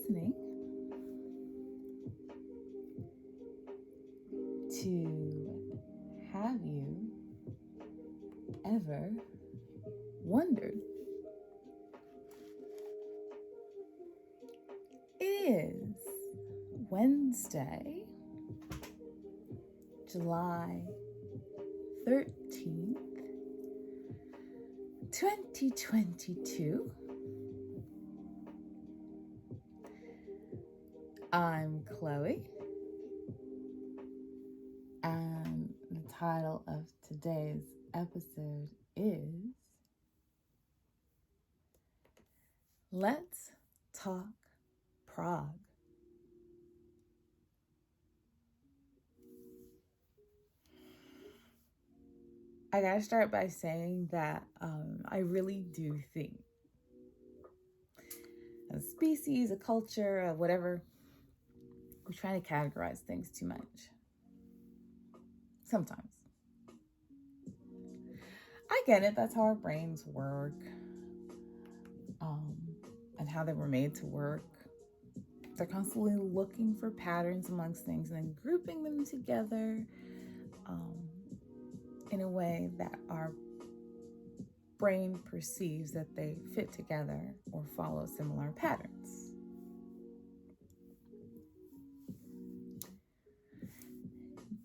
listening to Have You Ever Wondered? It is Wednesday, July 13th, 2022. I'm Chloe, and the title of today's episode is Let's Talk Prog. I gotta start by saying that I really do think a species, a culture, or whatever, we try to categorize things too much. Sometimes. I get it, that's how our brains work, and how they were made to work. They're constantly looking for patterns amongst things and then grouping them together in a way that our brain perceives that they fit together or follow similar patterns.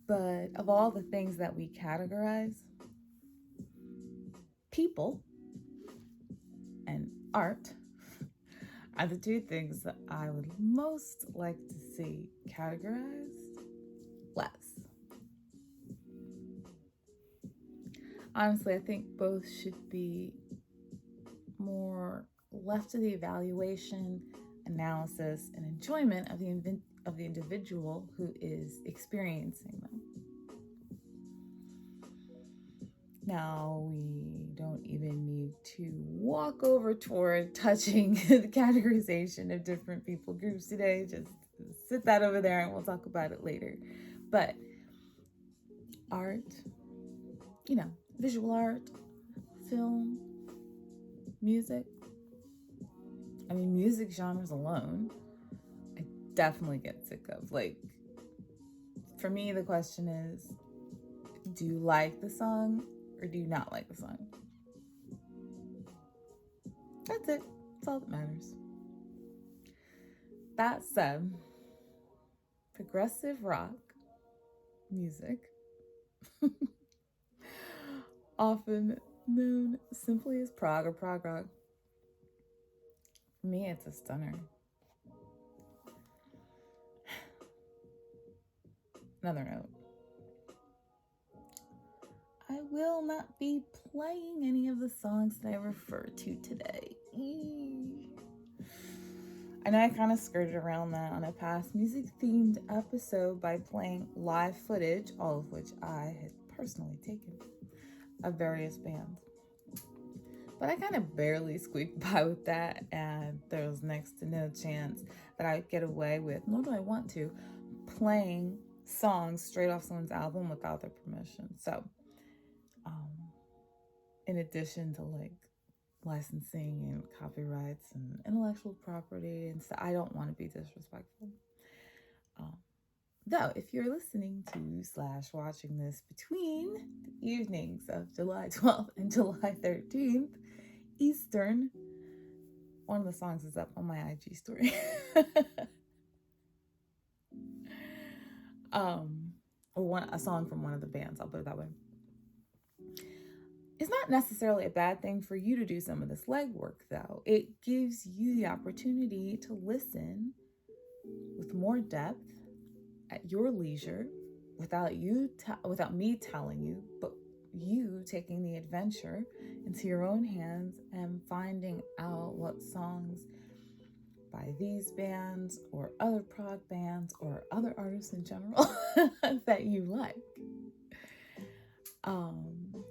But of all the things that we categorize, people and art are the two things that I would most like to see categorized less. Honestly, I think both should be more left to the evaluation, analysis, and enjoyment of the individual who is experiencing them. Now, we don't even need to walk over toward touching the categorization of different people groups today. Just sit that over there and we'll talk about it later. But art, visual art, film, music. Music genres alone, I definitely get sick of. For me, the question is, do you like the song or do you not like the song? That's it. That's all that matters. That said, progressive rock music, often known simply as prog or prog rock, for me, it's a stunner. Another note. I will not be playing any of the songs that I refer to today. I know I kind of skirted around that on a past music-themed episode by playing live footage, all of which I had personally taken, of various bands. But I kind of barely squeaked by with that, and there was next to no chance that I'd get away with, nor do I want to, playing songs straight off someone's album without their permission. So, in addition to licensing and copyrights and intellectual property and stuff, I don't want to be disrespectful. Though, if you're listening to / watching this between the evenings of July 12th and July 13th, Eastern, one of the songs is up on my IG story. Or a song from one of the bands, I'll put it that way. It's not necessarily a bad thing for you to do some of this legwork, though. It gives you the opportunity to listen with more depth at your leisure, without me telling you, but you taking the adventure into your own hands and finding out what songs by these bands or other prog bands or other artists in general that you like.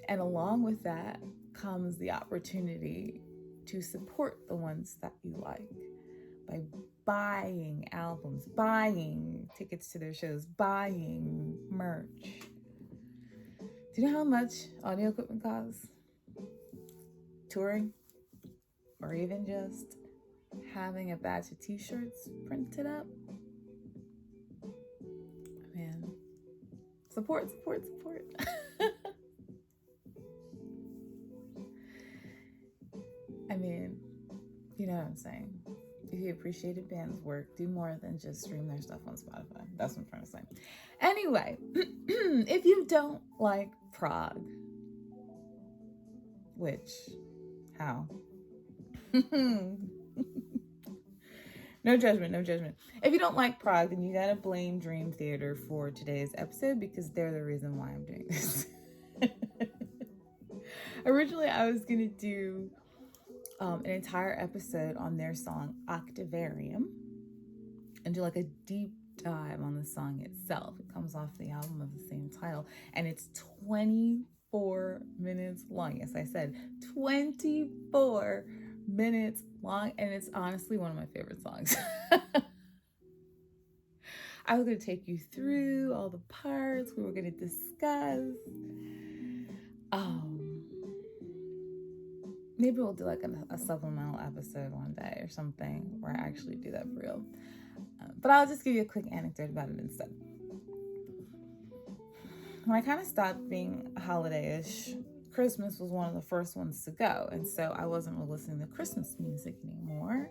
And along with that comes the opportunity to support the ones that you like by buying albums, buying tickets to their shows, buying merch. Do you know how much audio equipment costs? Touring? Or even just having a batch of t-shirts printed up. Man, support. I mean, you know what I'm saying. If you appreciated band's work, do more than just stream their stuff on Spotify. That's what I'm trying to say. Anyway, if you don't like prog, which, how? No judgment. If you don't like prog, then you gotta blame Dream Theater for today's episode because they're the reason why I'm doing this. Originally, I was gonna do an entire episode on their song Octavarium and do like a deep dive on the song itself. It comes off the album of the same title, and it's 24 minutes long. Yes, I said 24 minutes long, and it's honestly one of my favorite songs. I was going to take you through all the parts we were going to discuss. Maybe we'll do like a supplemental episode one day or something where I actually do that for real. But I'll just give you a quick anecdote about it instead. When I kind of stopped being holiday-ish, Christmas was one of the first ones to go. And so I wasn't really listening to Christmas music anymore.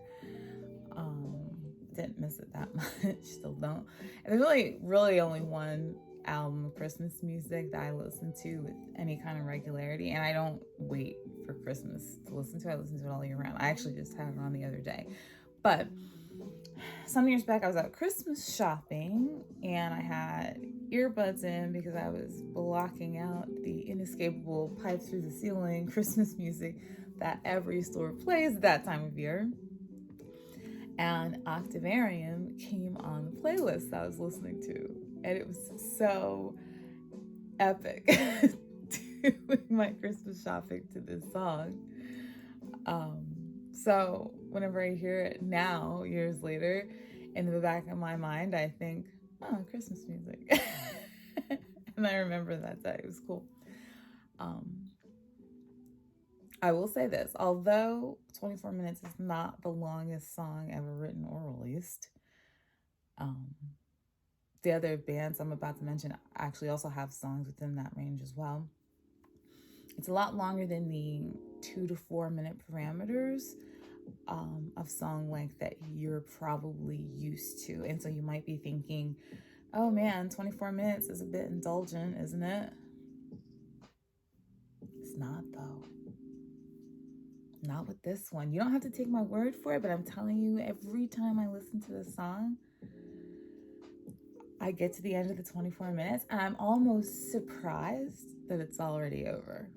Didn't miss it that much, still don't. And there's really only one album of Christmas music that I listen to with any kind of regularity, and I don't wait for Christmas to listen to it. I listen to it all year round. I actually just had it on the other day. But some years back, I was out Christmas shopping, and I had earbuds in because I was blocking out the inescapable pipe through the ceiling Christmas music that every store plays at that time of year. And Octavarium came on the playlist I was listening to. And it was so epic doing my Christmas shopping to this song. So whenever I hear it now, years later, in the back of my mind, I think, oh, Christmas music. And I remember that day. It was cool. I will say this, although 24 minutes is not the longest song ever written or released, the other bands I'm about to mention actually also have songs within that range as well. It's a lot longer than the 2 to 4 minute parameters of song length that you're probably used to. And so you might be thinking, oh man, 24 minutes is a bit indulgent, isn't it? It's not though. Not with this one. You don't have to take my word for it, but I'm telling you, every time I listen to this song, I get to the end of the 24 minutes and I'm almost surprised that it's already over.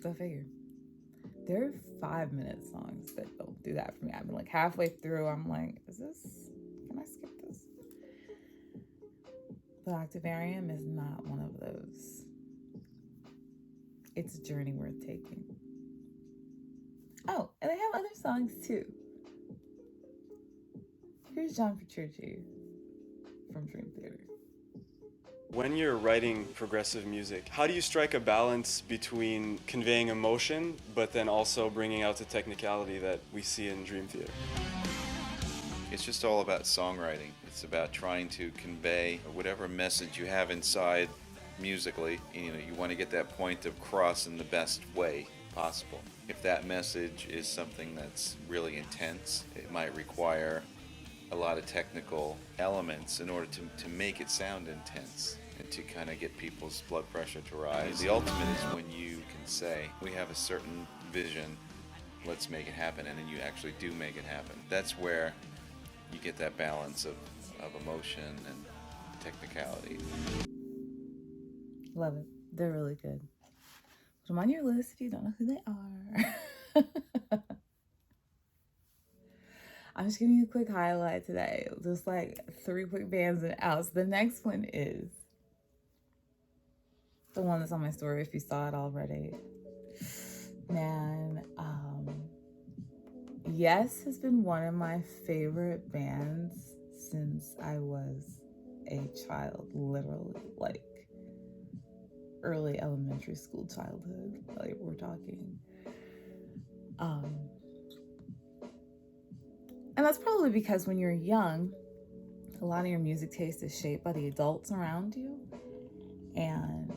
Go figure. There are 5-minute songs that don't do that for me. I've been like halfway through, I'm like, can I skip this? But Octavarium is not one of those. It's a journey worth taking. Oh, and they have other songs too. Here's John Petrucci from Dream Theater. When you're writing progressive music, how do you strike a balance between conveying emotion, but then also bringing out the technicality that we see in Dream Theater? It's just all about songwriting. It's about trying to convey whatever message you have inside musically. You want to get that point across in the best way possible. If that message is something that's really intense, it might require a lot of technical elements in order to make it sound intense and to kind of get people's blood pressure to rise. The ultimate is when you can say, we have a certain vision, let's make it happen, and then you actually do make it happen. That's where you get that balance of emotion and technicality. Love it. They're really good. Put them on your list if you don't know who they are. I'm just giving you a quick highlight today. Just like 3 quick bands and outs. The next one is the one that's on my story if you saw it already. Man, Yes has been one of my favorite bands since I was a child, literally, like early elementary school childhood, like we're talking. that's probably because when you're young, a lot of your music taste is shaped by the adults around you. And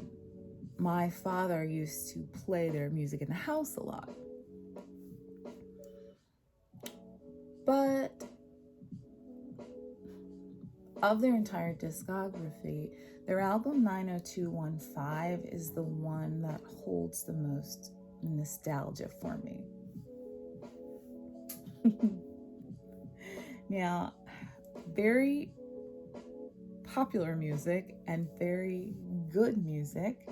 my father used to play their music in the house a lot. But of their entire discography, their album 90215 is the one that holds the most nostalgia for me. Now, very popular music and very good music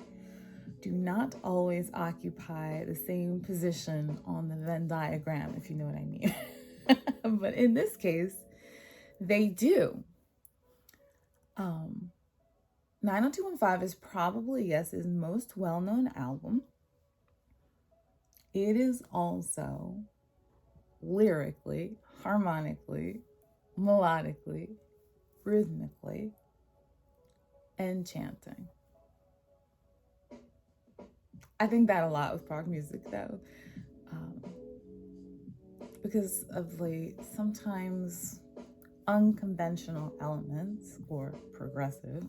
do not always occupy the same position on the Venn diagram, if you know what I mean. But in this case, they do. 90215 is probably, yes, his most well-known album. It is also lyrically, harmonically, melodically, rhythmically, enchanting. I think that a lot with prog music, though, because of the sometimes unconventional elements or progressive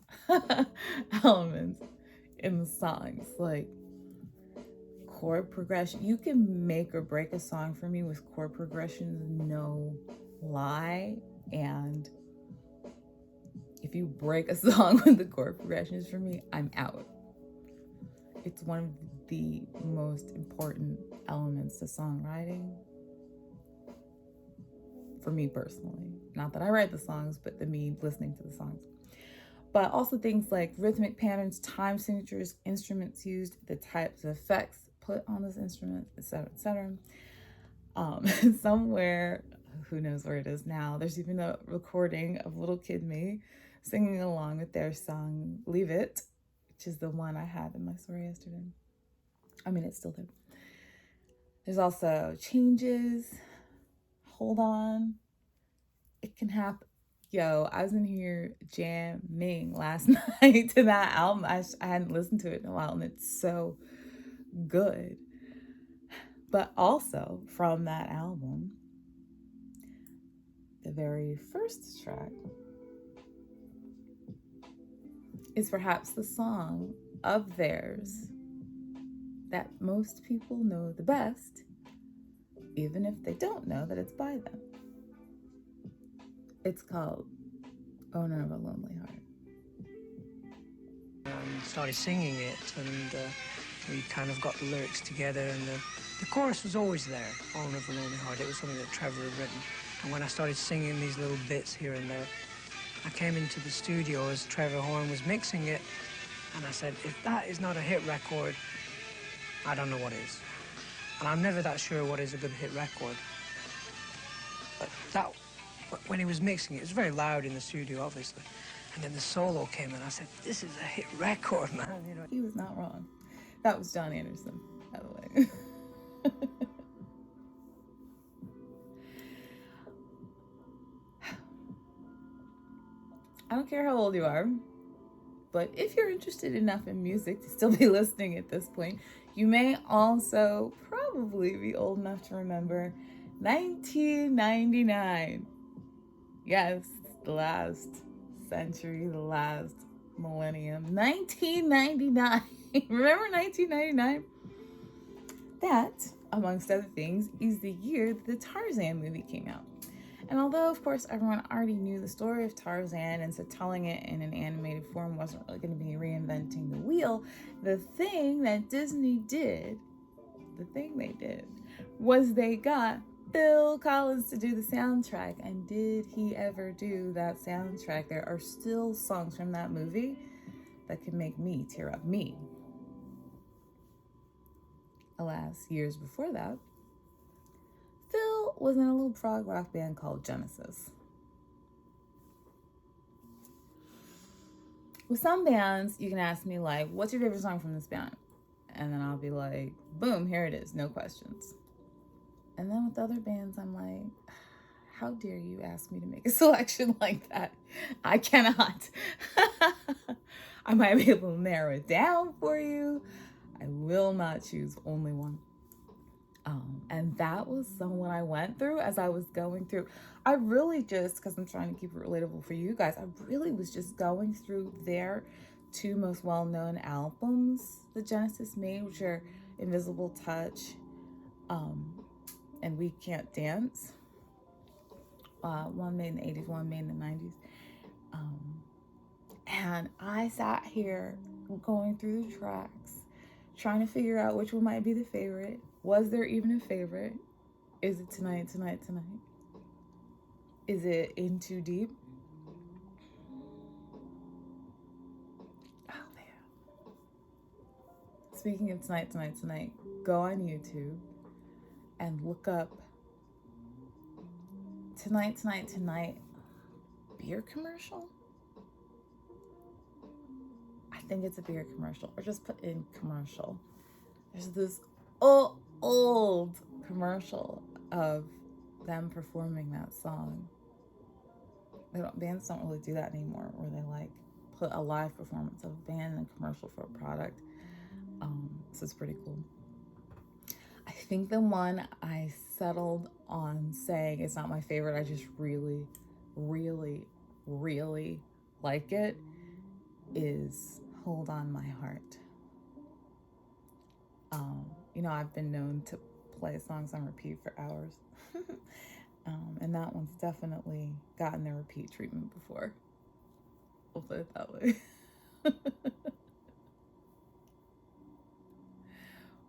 elements in the songs, like chord progression. You can make or break a song for me with chord progressions, no lie. And if you break a song with the chord progressions for me, I'm out. It's one of the most important elements to songwriting for me personally. Not that I write the songs, but the me listening to the songs. But also things like rhythmic patterns, time signatures, instruments used, the types of effects put on this instrument, etc., etc. Somewhere, who knows where it is now, there's even a recording of little kid me singing along with their song Leave It, which is the one I had in my story yesterday. I mean, it's still there. There's also Changes, Hold On, It Can Happen. Yo, I was in here jamming last night to that album. I hadn't listened to it in a while, and it's so good. But also from that album, the very first track is perhaps the song of theirs that most people know the best, even if they don't know that it's by them. It's called Owner of a Lonely Heart. Started singing it, and we kind of got the lyrics together, and the chorus was always there, Owner of a Lonely Heart. It was something that Trevor had written. And when I started singing these little bits here and there, I came into the studio as Trevor Horn was mixing it, and I said, if that is not a hit record, I don't know what is. And I'm never that sure what is a good hit record. But that, when he was mixing it, it was very loud in the studio, obviously. And then the solo came, and I said, this is a hit record, man. You know? He was not wrong. That was John Anderson, by the way. I don't care how old you are, but if you're interested enough in music to still be listening at this point, you may also probably be old enough to remember 1999. Yes, the last century, the last millennium. 1999. Remember 1999? That, amongst other things, is the year that the Tarzan movie came out. And although, of course, everyone already knew the story of Tarzan, and so telling it in an animated form wasn't really going to be reinventing the wheel, the thing that Disney did, was they got Phil Collins to do the soundtrack. And did he ever do that soundtrack? There are still songs from that movie that can make me tear up. Me. Alas, years before that, Phil was in a little prog rock band called Genesis. With some bands, you can ask me, like, what's your favorite song from this band? And then I'll be like, boom, here it is, no questions. And then with other bands, I'm like, how dare you ask me to make a selection like that? I cannot. I might be able to narrow it down for you. I will not choose only one. And that was what I went through as I was going through. I really just, because I'm trying to keep it relatable for you guys, I really was just going through their two most well-known albums that Genesis made, which are Invisible Touch and We Can't Dance. One made in the 80s, one made in the 90s. And I sat here going through the tracks, trying to figure out which one might be the favorite. Was there even a favorite? Is it Tonight, Tonight, Tonight? Is it In Too Deep? Oh, man. Speaking of Tonight, Tonight, Tonight, go on YouTube and look up Tonight, Tonight, Tonight beer commercial. I think it's a beer commercial, or just put in commercial. There's this old commercial of them performing that song. Bands don't really do that anymore, where they like put a live performance of a band in a commercial for a product. So it's pretty cool. I think the one I settled on saying it's not my favorite, I just really, really, really like it, is Hold On My Heart. I've been known to play songs on repeat for hours. And that one's definitely gotten the repeat treatment before. We'll put it that way.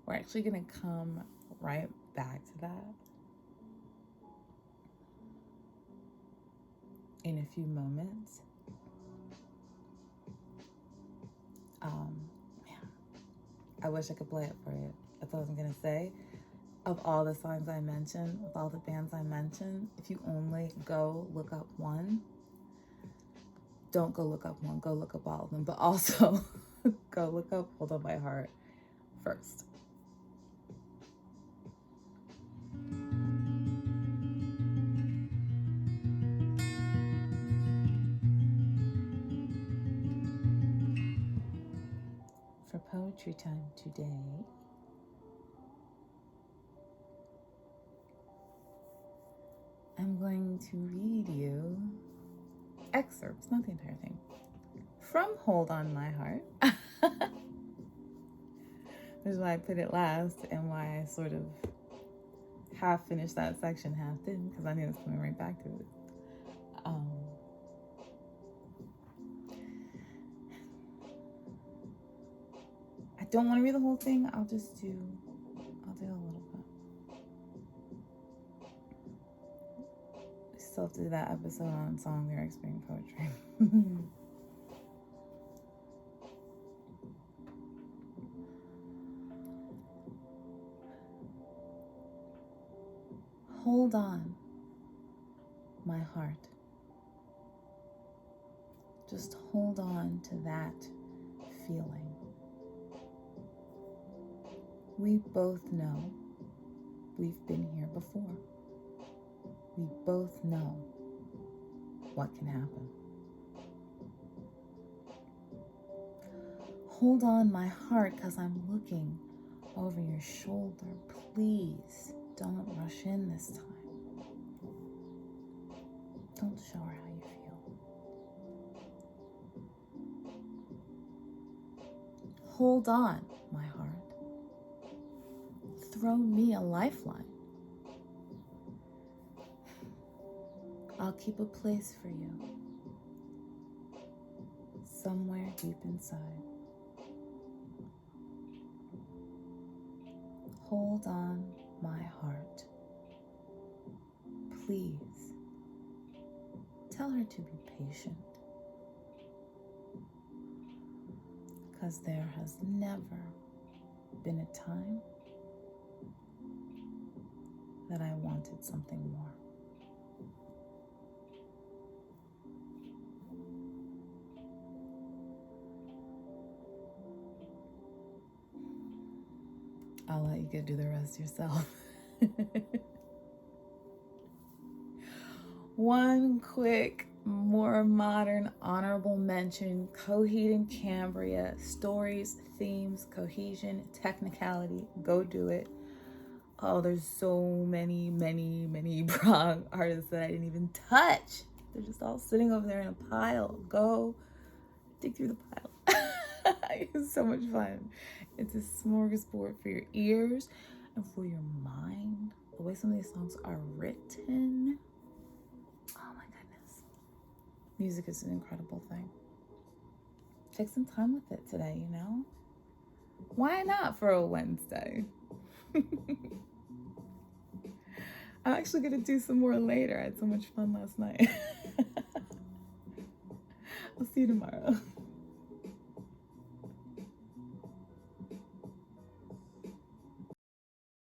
We're actually going to come right back to that in a few moments. I wish I could play it for you. That's what I was going to say. Of all the songs I mentioned, with all the bands I mentioned, if you only go look up one, don't go look up one, go look up all of them, but also go look up Hold On My Heart first. For poetry time today, I'm going to read you excerpts, not the entire thing, from Hold On My Heart. This is why I put it last and why I sort of half finished that section, half didn't, because I knew it was coming right back to it. I don't want to read the whole thing. I'll do a little bit. We still have to do that episode on song lyrics being poetry. Hold on, my heart. Just hold on to that feeling. We both know we've been here before. We both know what can happen. Hold on, my heart, 'cause I'm looking over your shoulder. Please don't rush in this time. Don't show her how you feel. Hold on, my heart. Throw me a lifeline. I'll keep a place for you, somewhere deep inside. Hold on, my heart. Please, tell her to be patient, 'cause there has never been a time that I wanted something more. I'll let you go do the rest yourself. One quick, more modern, honorable mention: Coheed and Cambria, stories, themes, cohesion, technicality. Go do it. Oh, there's so many, many, many Prog artists that I didn't even touch. They're just all sitting over there in a pile. Go dig through the pile. It's so much fun. It's a smorgasbord for your ears and for your mind. The way some of these songs are written. Oh my goodness. Music is an incredible thing. Take some time with it today, you know? Why not for a Wednesday? I'm actually going to do some more later. I had so much fun last night. I'll see you tomorrow.